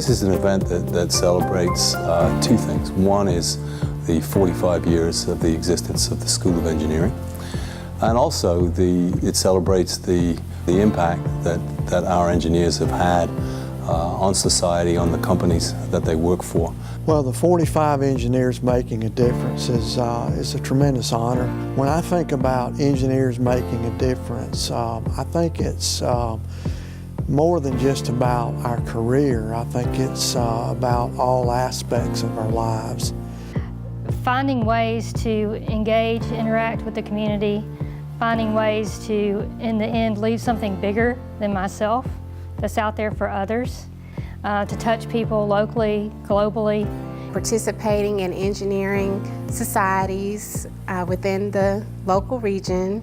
This is an event that celebrates two things. One is the 45 years of the existence of the School of Engineering, and also it celebrates the impact that our engineers have had on society, on the companies that they work for. Well, the 45 engineers making a difference is a tremendous honor. When I think about engineers making a difference, I think it's more than just about our career. I think it's about all aspects of our lives. Finding ways to engage, interact with the community, finding ways to, in the end, leave something bigger than myself that's out there for others, to touch people locally, globally. Participating in engineering societies within the local region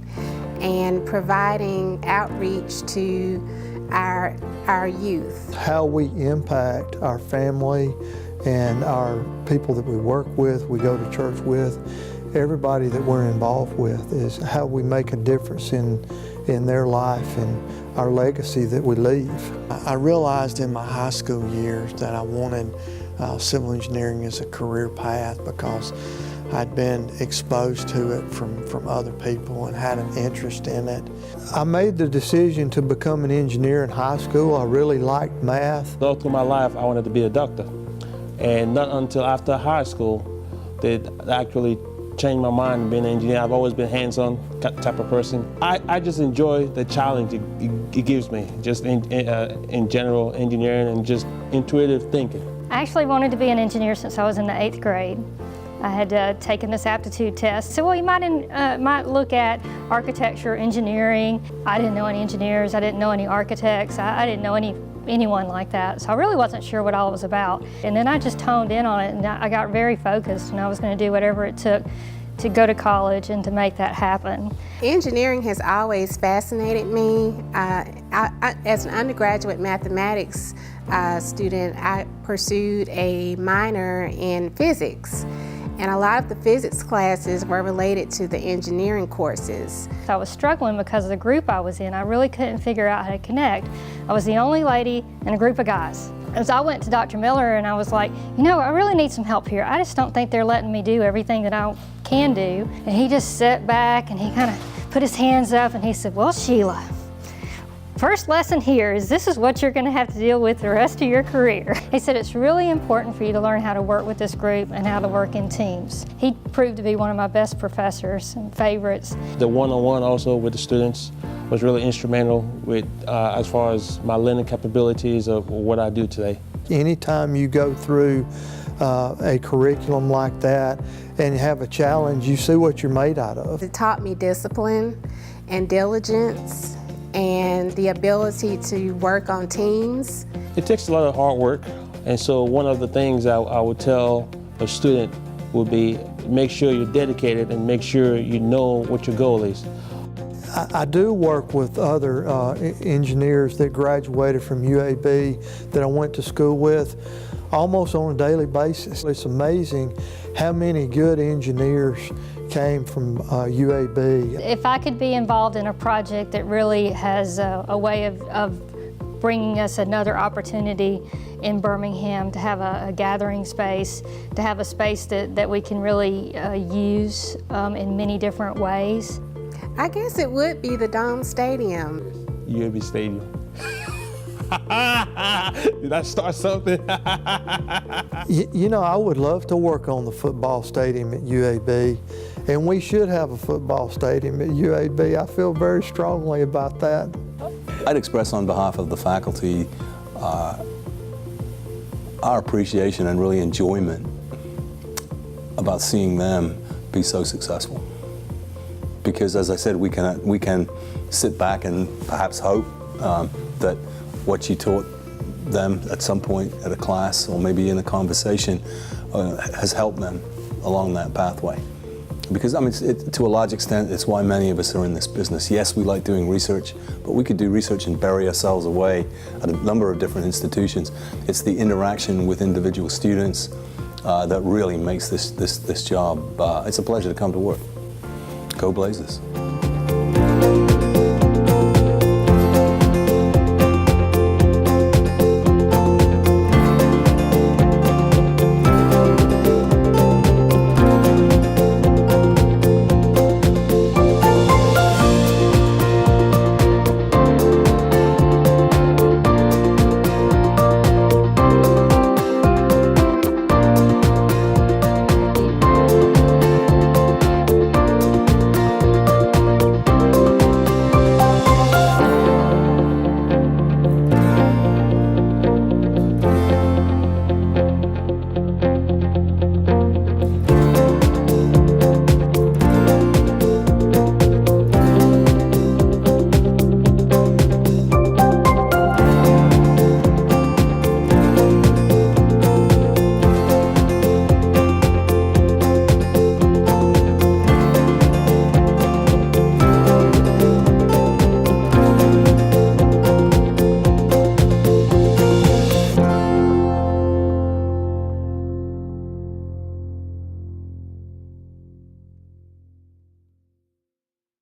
and providing outreach to our youth. How we impact our family and our people that we work with, we go to church with, everybody that we're involved with, is how we make a difference in their life and our legacy that we leave. I realized in my high school years that I wanted civil engineering as a career path because I'd been exposed to it from other people and had an interest in it. I made the decision to become an engineer in high school. I really liked math. All through my life, I wanted to be a doctor. And not until after high school did I actually change my mind and being an engineer. I've always been hands-on type of person. I just enjoy the challenge it gives me, just in general engineering and just intuitive thinking. I actually wanted to be an engineer since I was in the 8th grade. I had taken this aptitude test. So, well, you might look at architecture, engineering. I didn't know any engineers. I didn't know any architects. I didn't know anyone like that. So I really wasn't sure what all it was about. And then I just honed in on it, and I got very focused, and I was going to do whatever it took to go to college and to make that happen. Engineering has always fascinated me. As an undergraduate mathematics student, I pursued a minor in physics. And a lot of the physics classes were related to the engineering courses. I was struggling because of the group I was in. I really couldn't figure out how to connect. I was the only lady in a group of guys. And so I went to Dr. Miller and I was like, you know, I really need some help here. I just don't think they're letting me do everything that I can do. And he just sat back and he kind of put his hands up and he said, well, Sheila, first lesson here is this is what you're going to have to deal with the rest of your career. He said it's really important for you to learn how to work with this group and how to work in teams. He proved to be one of my best professors and favorites. The one-on-one also with the students was really instrumental with as far as my learning capabilities of what I do today. Anytime you go through a curriculum like that and have a challenge, you see what you're made out of. It taught me discipline and diligence and the ability to work on teams. It takes a lot of hard work, and so one of the things I would tell a student would be make sure you're dedicated and make sure you know what your goal is. I do work with other engineers that graduated from UAB that I went to school with almost on a daily basis. It's amazing how many good engineers came from UAB. If I could be involved in a project that really has a way of bringing us another opportunity in Birmingham to have a gathering space, to have a space that we can really use in many different ways. I guess it would be the Dome Stadium. UAB Stadium. Did I start something? You know, I would love to work on the football stadium at UAB, and we should have a football stadium at UAB. I feel very strongly about that. I'd express on behalf of the faculty our appreciation and really enjoyment about seeing them be so successful. Because as I said, we can sit back and perhaps hope that what you taught them at some point at a class or maybe in a conversation has helped them along that pathway. Because I mean, to a large extent, it's why many of us are in this business. Yes, we like doing research, but we could do research and bury ourselves away at a number of different institutions. It's the interaction with individual students that really makes this job. It's a pleasure to come to work. Go Blazers.